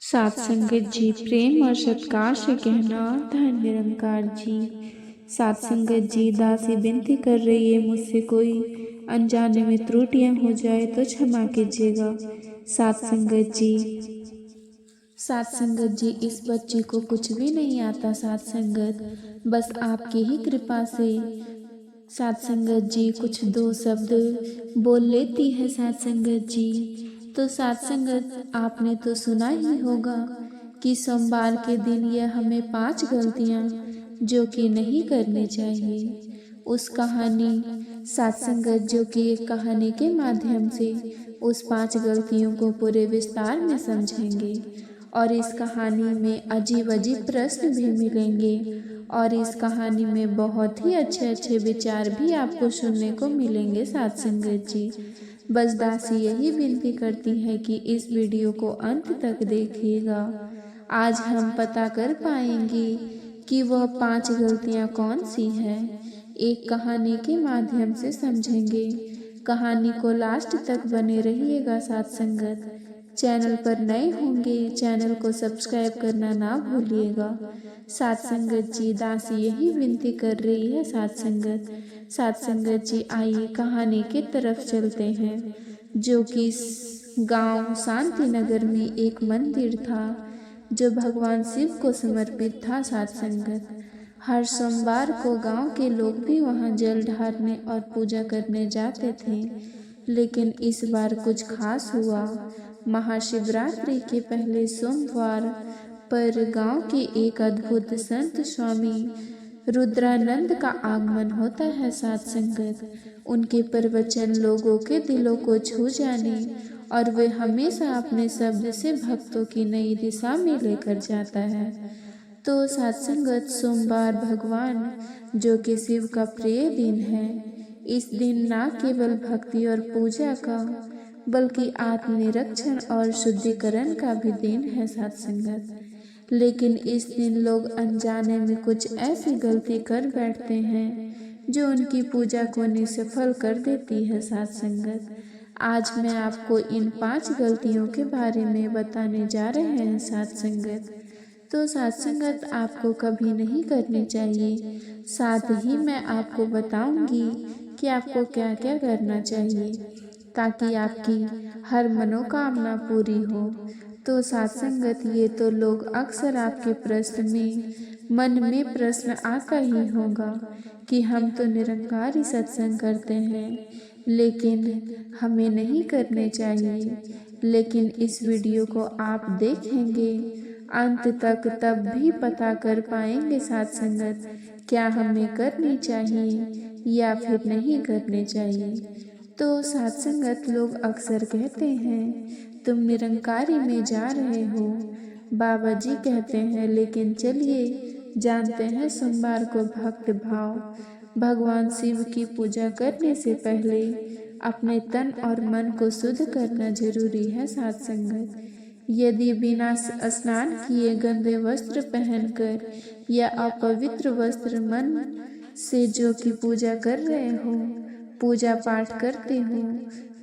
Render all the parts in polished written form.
सात संगत जी, प्रेम और सत्कार से कहना धन निरंकार जी। सात संगत जी, दासी विनती कर रही है मुझसे कोई अनजाने में त्रुटियां हो जाए तो क्षमा कीजिएगा। सात संगत जी, सात संगत जी, इस बच्ची को कुछ भी नहीं आता सात संगत, बस आपकी ही कृपा से सात संगत जी कुछ दो शब्द बोल लेती है सात संगत जी। तो सात संगत, आपने तो सुना ही होगा कि सोमवार के दिन यह हमें 5 गलतियां जो कि नहीं करनी चाहिए, उस कहानी सात संगत जो कि एक कहानी के माध्यम से उस 5 गलतियों को पूरे विस्तार में समझेंगे और इस कहानी में अजीब अजीब प्रश्न भी मिलेंगे और इस कहानी में बहुत ही अच्छे अच्छे विचार भी आपको सुनने को मिलेंगे सात संगत जी। बस दासी यही विनती करती है कि इस वीडियो को अंत तक देखिएगा। आज हम पता कर पाएंगे कि वह 5 गलतियां कौन सी हैं। एक कहानी के माध्यम से समझेंगे। कहानी को लास्ट तक बने रहिएगा सात संगत। चैनल पर नए होंगे, चैनल को सब्सक्राइब करना ना भूलिएगा। सात संगत जी, दासी यही विनती कर रही है सात संगत। सात संगत जी, आइए कहानी की तरफ चलते हैं। जो कि गांव शांति नगर में एक मंदिर था जो भगवान शिव को समर्पित था सात संगत। हर सोमवार को गांव के लोग भी वहां जल ढारने और पूजा करने जाते थे, लेकिन इस बार कुछ खास हुआ। महाशिवरात्रि के पहले सोमवार पर गांव के एक अद्भुत संत स्वामी रुद्रानंद का आगमन होता है सात संगत। उनके प्रवचन लोगों के दिलों को छू जाने और वे हमेशा अपने शब्द से भक्तों की नई दिशा में लेकर जाता है। तो सात संगत, सोमवार भगवान जो कि शिव का प्रिय दिन है, इस दिन ना केवल भक्ति और पूजा का बल्कि आत्मनिरीक्षण और शुद्धिकरण का भी दिन है सात संगत। लेकिन इस दिन लोग अनजाने में कुछ ऐसी गलती कर बैठते हैं जो उनकी पूजा को निष्फल कर देती है सात संगत। आज मैं आपको इन 5 गलतियों के बारे में बताने जा रहे हैं सात संगत। तो सात संगत, आपको कभी नहीं करनी चाहिए। साथ ही मैं आपको बताऊंगी कि आपको क्या क्या करना चाहिए ताकि आपकी हर मनोकामना पूरी हो। तो सात संगत, ये तो लोग अक्सर आपके प्रश्न में मन में प्रश्न आता ही होगा कि हम तो निरंकारी सत्संग करते हैं, लेकिन हमें नहीं करने चाहिए। लेकिन इस वीडियो को आप देखेंगे अंत तक, तब भी पता कर पाएंगे सात संगत क्या हमें करनी चाहिए या फिर नहीं करनी चाहिए। तो सात संगत, लोग अक्सर कहते हैं तुम निरंकारी में जा रहे हो, बाबा जी कहते हैं, लेकिन चलिए जानते हैं सोमवार को भक्त भाव भगवान शिव की पूजा करने से पहले अपने तन और मन को शुद्ध करना जरूरी है सात संगत। यदि बिना स्नान किए गंदे वस्त्र पहनकर या अपवित्र वस्त्र मन से जो कि पूजा कर रहे हो, पूजा पाठ करते हो,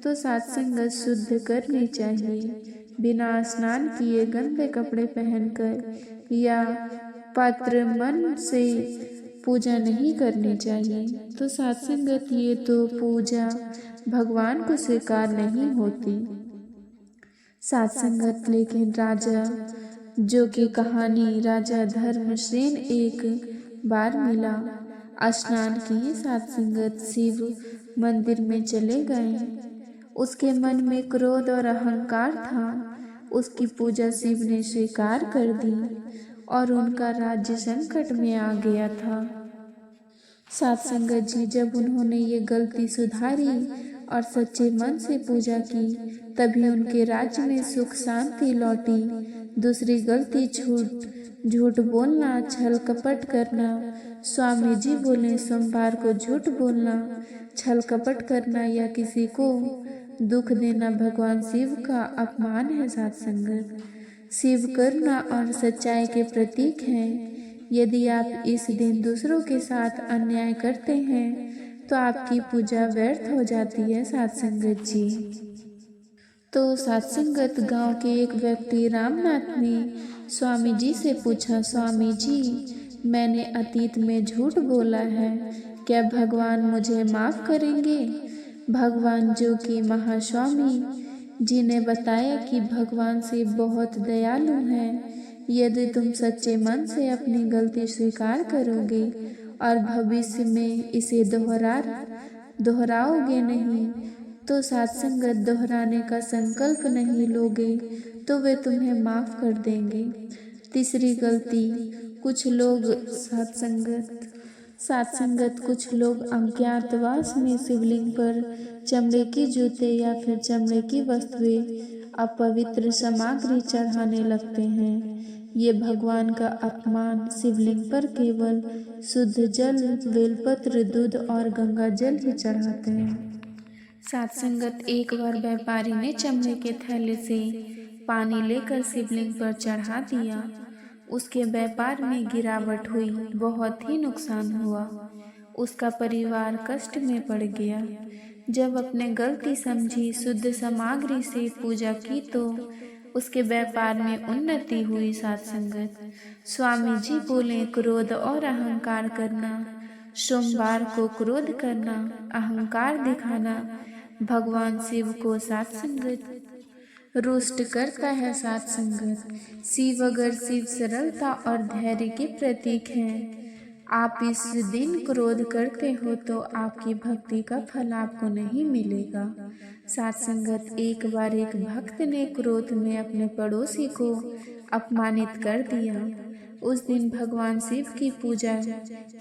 तो सात संगत शुद्ध करनी चाहिए। बिना स्नान किए गंदे कपड़े पहनकर या पत्र मन से पूजा नहीं करनी चाहिए। तो सात संगत, ये तो पूजा भगवान को स्वीकार नहीं होती सात संगत। लेकिन राजा जो कि कहानी राजा धर्मसेन एक बार मिला, स्नान किए सात संगत, शिव मंदिर में चले गए। उसके मन में क्रोध और अहंकार था। उसकी पूजा शिव ने स्वीकार कर दी और उनका राज्य संकट में आ गया था सात संगत जी। जब उन्होंने ये गलती सुधारी और सच्चे मन से पूजा की, तभी उनके राज्य में सुख शांति लौटी। दूसरी गलती झूठ बोलना, छल कपट करना। स्वामी जी बोले, सोमवार को झूठ बोलना, छल कपट करना या किसी को दुख देना भगवान शिव का अपमान है सात संगत। शिव करुणा और सच्चाई के प्रतीक हैं। यदि आप इस दिन दूसरों के साथ अन्याय करते हैं तो आपकी पूजा व्यर्थ हो जाती है सात संगत जी। तो सत्संगत गांव के एक व्यक्ति रामनाथ ने स्वामी जी से पूछा, स्वामी जी, मैंने अतीत में झूठ बोला है, क्या भगवान मुझे माफ़ करेंगे? भगवान जो कि महास्वामी जी ने बताया कि भगवान शिव बहुत दयालु हैं। यदि तुम सच्चे मन से अपनी गलती स्वीकार करोगे और भविष्य में इसे दोहराओगे नहीं, तो सत्संगत दोहराने का संकल्प नहीं लोगे, तो वे तुम्हें माफ़ कर देंगे। तीसरी गलती, कुछ लोग अज्ञातवास में शिवलिंग पर चमड़े की जूते या फिर चमड़े की वस्तुएं, अपवित्र सामग्री चढ़ाने लगते हैं। ये भगवान का अपमान। शिवलिंग पर केवल शुद्ध जल, बेलपत्र, दूध और गंगा जल ही चढ़ाते हैं। सत्संगत, एक बार व्यापारी ने चमड़े के थैले से पानी लेकर शिवलिंग पर चढ़ा दिया। उसके व्यापार में गिरावट हुई, बहुत ही नुकसान हुआ। उसका परिवार कष्ट में पड़ गया। जब अपने गलती समझी, शुद्ध सामग्री से पूजा की, तो उसके व्यापार में उन्नति हुई। सत्संगत, स्वामी जी बोले, क्रोध और अहंकार करना, सोमवार को क्रोध करना, अहंकार दिखाना भगवान शिव को सत्संगत रुष्ट करता है। सत्संगत, शिव सरलता और धैर्य के प्रतीक हैं। आप इस दिन क्रोध करते हो तो आपकी भक्ति का फल आपको नहीं मिलेगा। सत्संगत, एक बार एक भक्त ने क्रोध में अपने पड़ोसी को अपमानित कर दिया। उस दिन भगवान शिव की पूजा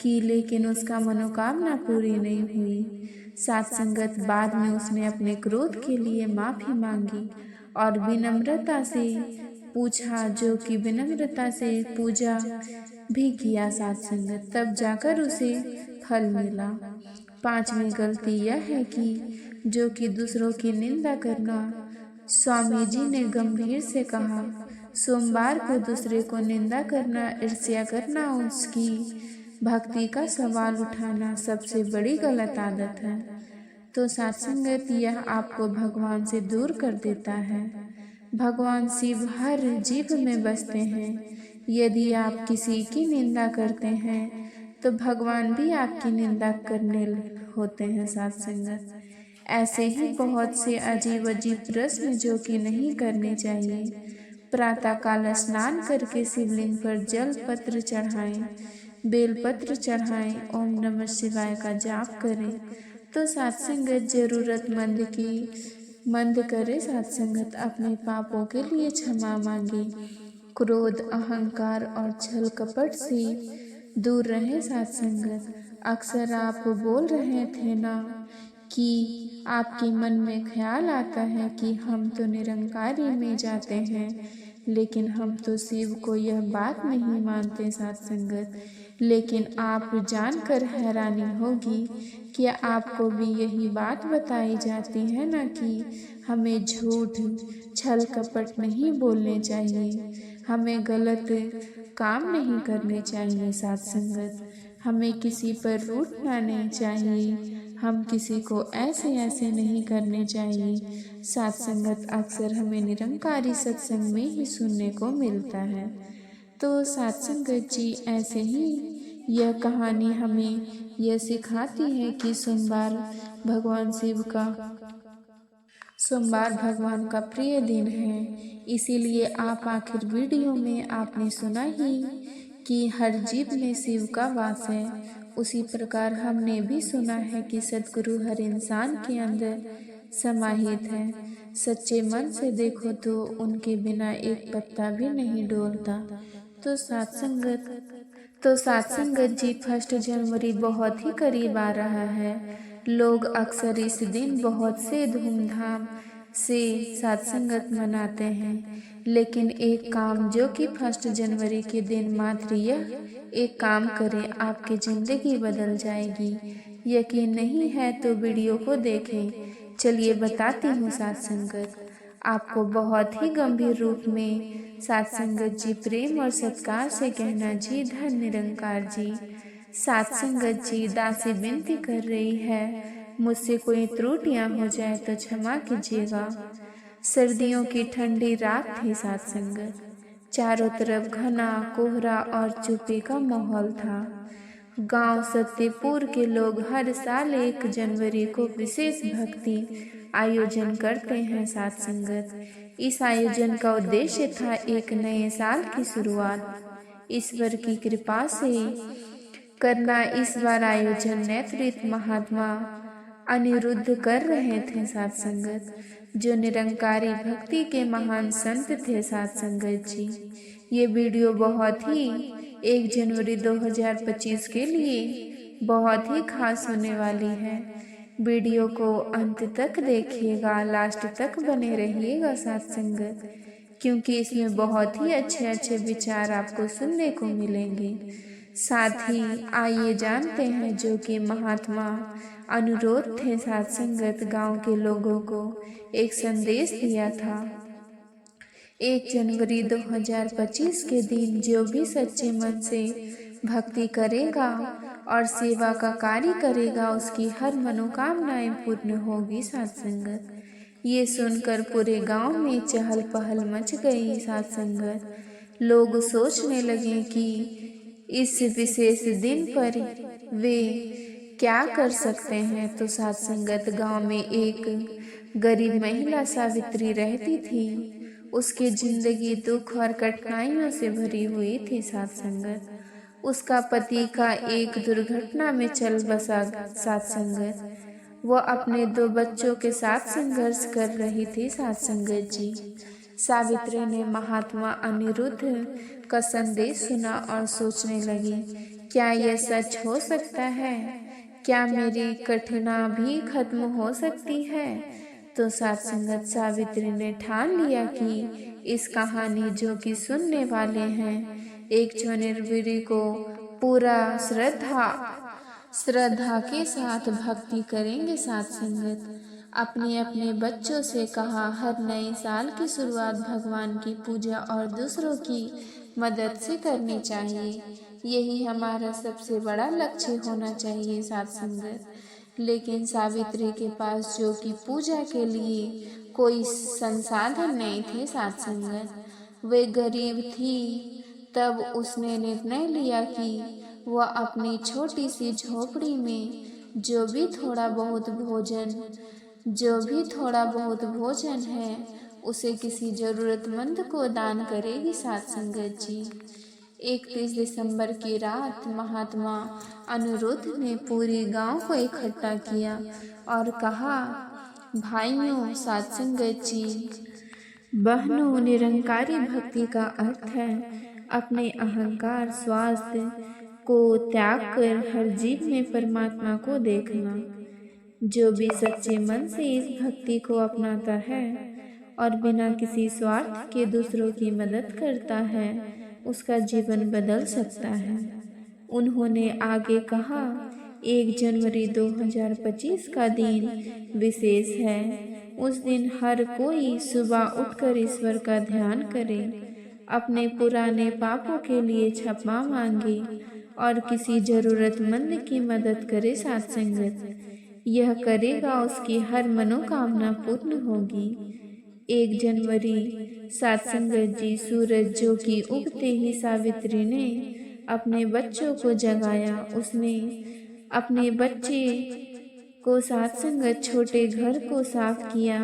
की, लेकिन उसका मनोकामना पूरी नहीं हुई। सत्संगत, बाद में उसने अपने क्रोध के लिए माफ़ी मांगी और विनम्रता से पूजा भी किया। सत्संगत, तब जाकर उसे फल मिला। पांचवी गलती यह है कि दूसरों की निंदा करना। स्वामी जी ने गंभीर से कहा, सोमवार को दूसरे को निंदा करना, ईर्ष्या करना, उसकी भक्ति का सवाल उठाना सबसे बड़ी गलत आदत है। तो सत्संगत, यह आपको भगवान से दूर कर देता है। भगवान शिव हर जीव में बसते हैं। यदि आप किसी की निंदा करते हैं तो भगवान भी आपकी निंदा करने होते हैं। सत्संगत, ऐसे ही बहुत से अजीब प्रश्न जो कि नहीं करने चाहिए। प्रातःकाल स्नान करके शिवलिंग पर जल पत्र चढ़ाएं, बेलपत्र चढ़ाएं, ओम नमः शिवाय का जाप करें। तो सत्संगत, मंद करे। सत्संगत, अपने पापों के लिए क्षमा मांगे। क्रोध, अहंकार और छल कपट से दूर रहे। सत्संगत, अक्सर आप बोल रहे थे ना कि आपके मन में ख्याल आता है कि हम तो निरंकारी में जाते हैं, लेकिन हम तो शिव को यह बात नहीं मानते। सत्संगत, लेकिन आप जानकर हैरानी होगी कि आपको भी यही बात बताई जाती है ना कि हमें झूठ, छल कपट नहीं बोलने चाहिए, हमें गलत काम नहीं करने चाहिए। सत्संगत, हमें किसी पर रूठना नहीं चाहिए, हम किसी को ऐसे नहीं करने चाहिए। सत्संगत, अक्सर हमें निरंकारी सत्संग में ही सुनने को मिलता है। तो सत्संगत जी, ऐसे ही यह कहानी हमें यह सिखाती है कि सोमवार भगवान का प्रिय दिन है। इसीलिए आप आखिर वीडियो में आपने सुना ही कि हर जीव में शिव का वास है। उसी प्रकार हमने भी सुना है कि सद्गुरु हर इंसान के अंदर समाहित है। सच्चे मन से देखो तो उनके बिना एक पत्ता भी नहीं डोलता। तो सत्संगत जी, 1 जनवरी बहुत ही करीब आ रहा है। लोग अक्सर इस दिन बहुत से धूमधाम से सत्संगत मनाते हैं, लेकिन एक काम जो कि 1 जनवरी के दिन मात्र यह एक काम करें, आपकी जिंदगी बदल जाएगी। यकीन नहीं है तो वीडियो को देखें। चलिए बताती हूँ। सत्संगत, आपको बहुत ही गंभीर रूप में सत्संगत जी प्रेम और सत्कार से कहना, जी धन निरंकार जी। सत्संगत जी, दासी विनती कर रही है, मुझसे कोई त्रुटियां हो जाए तो क्षमा कीजिएगा। सर्दियों की ठंडी रात थी साथ संगत। चारों तरफ घना कोहरा और चुप्पी का माहौल था। गांव सत्यपुर के लोग हर साल 1 जनवरी को विशेष भक्ति आयोजन करते हैं साथ संगत। इस आयोजन का उद्देश्य था एक नए साल की शुरुआत ईश्वर की कृपा से करना। इस बार आयोजन नेतृत्व महात्मा अनिरुद्ध कर रहे थे साथ संगत, जो निरंकारी भक्ति के महान संत थे साथ संगत जी। ये वीडियो बहुत ही 1 जनवरी 2025 के लिए बहुत ही खास होने वाली है। वीडियो को अंत तक देखिएगा, लास्ट तक बने रहिएगा साथ संगत, क्योंकि इसमें बहुत ही अच्छे अच्छे विचार आपको सुनने को मिलेंगे। साथ ही आइए जानते हैं जो कि महात्मा अनुरोध थे साथ संगत गांव के लोगों को एक संदेश दिया था। 1 जनवरी 2025 के दिन जो भी सच्चे मन से भक्ति करेगा और सेवा का कार्य करेगा उसकी हर मनोकामनाएं पूर्ण होगी साथ संगत। ये सुनकर पूरे गांव में चहल पहल मच गई साथ संगत। लोग सोचने लगे कि इस विशेष दिन पर वे क्या कर सकते हैं। तो साथ संगत गांव में एक गरीब महिला सावित्री रहती थी। उसकी जिंदगी दुख और कठिनाइयों से भरी हुई थी साथ संगत। उसका पति का एक दुर्घटना में चल बसा साथ संगत। वह अपने 2 बच्चों के साथ संघर्ष कर रही थी साथ संगत जी। सावित्री ने महात्मा अनिरुद्ध का संदेश सुना और सोचने लगी, क्या यह सच हो सकता है? क्या मेरी कठिनाई भी खत्म हो सकती है? तो साथ संगत सावित्री ने ठान लिया कि इस कहानी जो कि सुनने वाले हैं 1 जनवरी को पूरा श्रद्धा के साथ भक्ति करेंगे साथ संगत। अपने अपने बच्चों से कहा, हर नए साल की शुरुआत भगवान की पूजा और दूसरों की मदद से करनी चाहिए। यही हमारा सबसे बड़ा लक्ष्य होना चाहिए साथ संगत। लेकिन सावित्री के पास जो कि पूजा के लिए कोई संसाधन नहीं थे साथ संगत। वे गरीब थी। तब उसने निर्णय लिया कि वह अपनी छोटी सी झोपड़ी में जो भी थोड़ा बहुत भोजन है उसे किसी जरूरतमंद को दान करेगी साथ संगत जी। 31 दिसंबर की रात महात्मा अनिरुद्ध ने पूरी गांव को इकट्ठा किया और कहा, भाइयों साथ संगत जी, बहनों, निरंकारी भक्ति का अर्थ है अपने अहंकार स्वार्थ को त्याग कर हर जीव में परमात्मा को देखना। जो भी सच्चे मन से इस भक्ति को अपनाता है और बिना किसी स्वार्थ के दूसरों की मदद करता है उसका जीवन बदल सकता है। उन्होंने आगे कहा, 1 जनवरी 2025 का दिन विशेष है। उस दिन हर कोई सुबह उठकर ईश्वर का ध्यान करे, अपने पुराने पापों के लिए क्षमा मांगे और किसी जरूरतमंद की मदद करे साथ संगत। यह करेगा उसकी हर मनोकामना पूर्ण होगी। 1 जनवरी साथ संगत जी, सूरज जो कि उगते ही सावित्री ने अपने बच्चों को जगाया। उसने अपने बच्चे को साथ संगत छोटे घर को साफ किया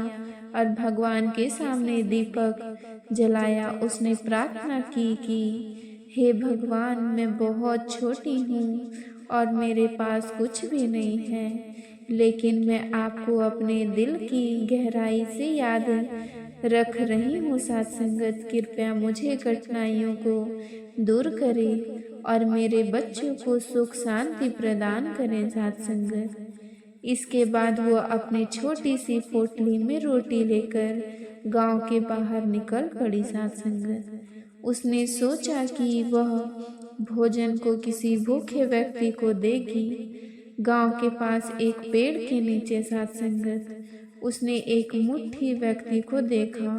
और भगवान के सामने दीपक जलाया। उसने प्रार्थना की कि हे भगवान, मैं बहुत छोटी हूँ और मेरे पास कुछ भी नहीं है, लेकिन मैं आपको अपने दिल की गहराई से याद रख रही हूँ साथ संगत। कृपया मुझे कठिनाइयों को दूर करें और मेरे बच्चों को सुख शांति प्रदान करें साथ संगत। इसके बाद वो अपनी छोटी सी पोटली में रोटी लेकर गांव के बाहर निकल पड़ी साथ संगत। उसने सोचा कि वह भोजन को किसी भूखे व्यक्ति को देगी। गांव के पास एक पेड़ के नीचे साथ संगत उसने एक मुट्ठी व्यक्ति को देखा।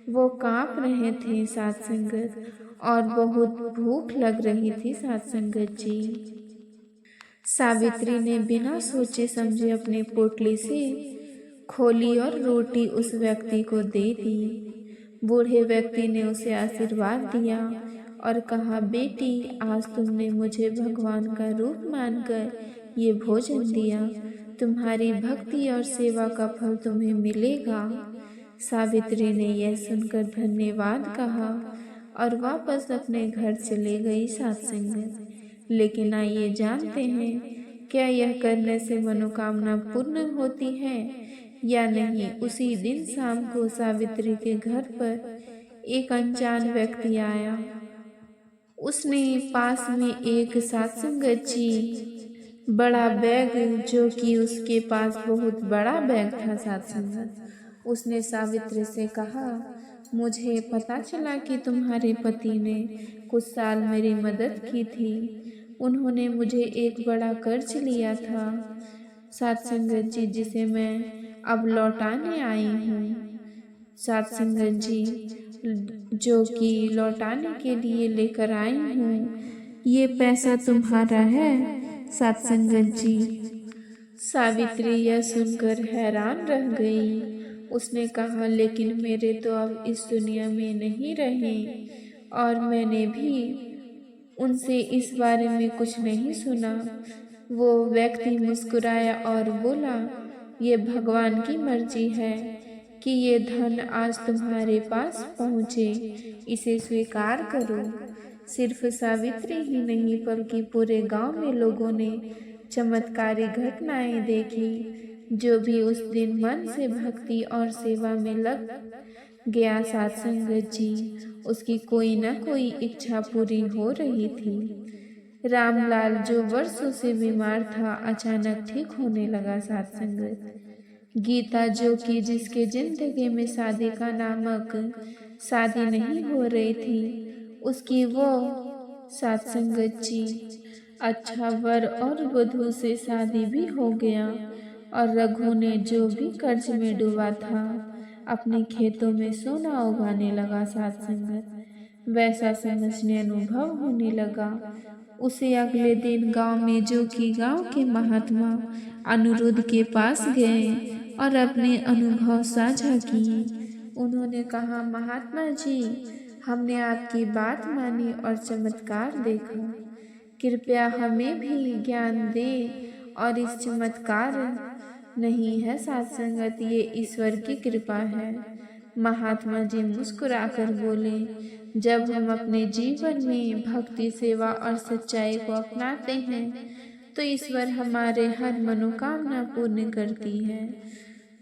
वो कांप रहे थे साथ संगत और बहुत भूख लग रही थी साथ संगत जी। सावित्री ने बिना सोचे समझे अपने पोटली से खोली और रोटी उस व्यक्ति को दे दी। बूढ़े व्यक्ति ने उसे आशीर्वाद दिया और कहा, बेटी, आज तुमने मुझे भगवान का रूप मानकर ये भोजन दिया। तुम्हारी भक्ति और सेवा का फल तुम्हें मिलेगा। सावित्री ने यह सुनकर धन्यवाद कहा और वापस अपने घर चले गई सत्संग। लेकिन आइए जानते हैं, क्या यह करने से मनोकामना पूर्ण होती है या नहीं। उसी दिन शाम को सावित्री के घर पर एक अनजान व्यक्ति आया। उसने पास में एक सत्संगत जी बड़ा बैग, जो कि उसके पास बहुत बड़ा बैग था सत्संगत, उसने सावित्री से कहा, मुझे पता चला कि तुम्हारे पति ने कुछ साल मेरी मदद की थी। उन्होंने मुझे एक बड़ा कर्ज लिया था सत्संगत जी, जिसे मैं अब लौटाने आई हूँ। सत्संगत जी, जो कि लौटाने के लिए लेकर आई हूँ, ये पैसा तुम्हारा है। सत्संगत जी। सावित्री यह सुनकर हैरान रह गई। उसने कहा, लेकिन मेरे तो अब इस दुनिया में नहीं रहे और मैंने भी उनसे इस बारे में कुछ नहीं सुना। वो व्यक्ति मुस्कुराया और बोला, ये भगवान की मर्जी है कि ये धन आज तुम्हारे पास पहुँचे, इसे स्वीकार करो। सिर्फ सावित्री ही नहीं बल्कि पूरे गांव में लोगों ने चमत्कारी घटनाएं देखी। जो भी उस दिन मन से भक्ति और सेवा में लग गया सत्संगत जी, उसकी कोई न कोई इच्छा पूरी हो रही थी। रामलाल, जो वर्षों से बीमार था, अचानक ठीक होने लगा सत्संगत। गीता, जो कि जिसके जिंदगी में शादी का नामक शादी नहीं हो रही थी, उसकी वो सत्संगत जी अच्छा वर और वधू से शादी भी हो गया। और रघु ने, जो भी कर्ज में डूबा था, अपने खेतों में सोना उगाने लगा सत्संगत। वैसा समझने अनुभव होने लगा। उसे अगले दिन गांव में, जो कि गांव के महात्मा अनिरुद्ध के पास गए और अपने अनुभव साझा किए। उन्होंने कहा, महात्मा जी, हमने आपकी बात मानी और चमत्कार देखा। कृपया हमें भी ज्ञान दें। और इस चमत्कार नहीं है सत्संगत, ये ईश्वर की कृपा है। महात्मा जी मुस्कुराकर बोले, जब हम अपने जीवन में भक्ति, सेवा और सच्चाई को अपनाते हैं तो ईश्वर हमारे हर मनोकामना पूर्ण करती है।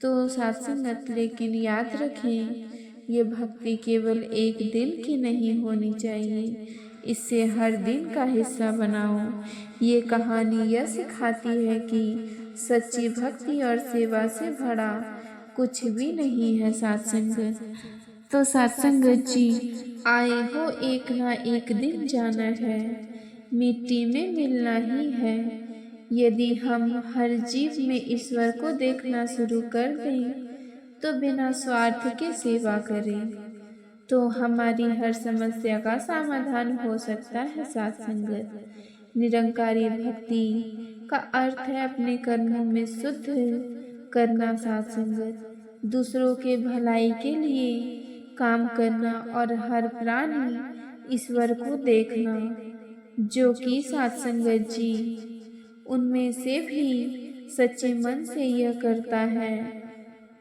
तो सत्संगत, लेकिन याद रखें, ये भक्ति केवल एक दिन की नहीं होनी चाहिए, इसे हर दिन का हिस्सा बनाओ। ये कहानी यह सिखाती है कि सच्ची भक्ति और सेवा से बड़ा कुछ भी नहीं है सत्संगत। तो सत्संगत जी, आए हो, एक ना एक दिन जाना है, मिट्टी में मिलना ही है। यदि हम हर जीव में ईश्वर को देखना शुरू कर दें तो बिना स्वार्थ के सेवा करें, तो हमारी हर समस्या का समाधान हो सकता है सत्संगत। निरंकारी भक्ति का अर्थ है अपने कर्मों में शुद्ध करना सत्संगत, दूसरों के भलाई के लिए काम करना और हर प्राणी ईश्वर को देखना। जो कि सत्संगत जी उनमें से भी सच्चे मन से यह करता है,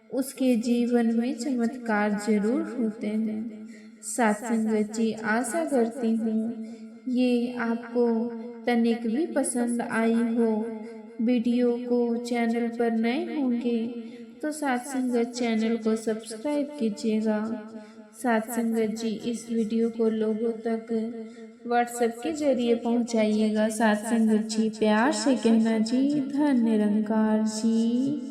उसके जीवन में चमत्कार जरूर होते हैं। सत्संगत जी, आशा करती हूँ ये आपको तनिक भी पसंद आई हो। वीडियो को चैनल पर नए होंगे तो सत्संगत चैनल को सब्सक्राइब कीजिएगा। सत्संगत जी, इस वीडियो को लोगों तक व्हाट्सएप के जरिए पहुंचाइएगा। सत्संगत जी, प्यार से कहना जी, धन्य निरंकार जी।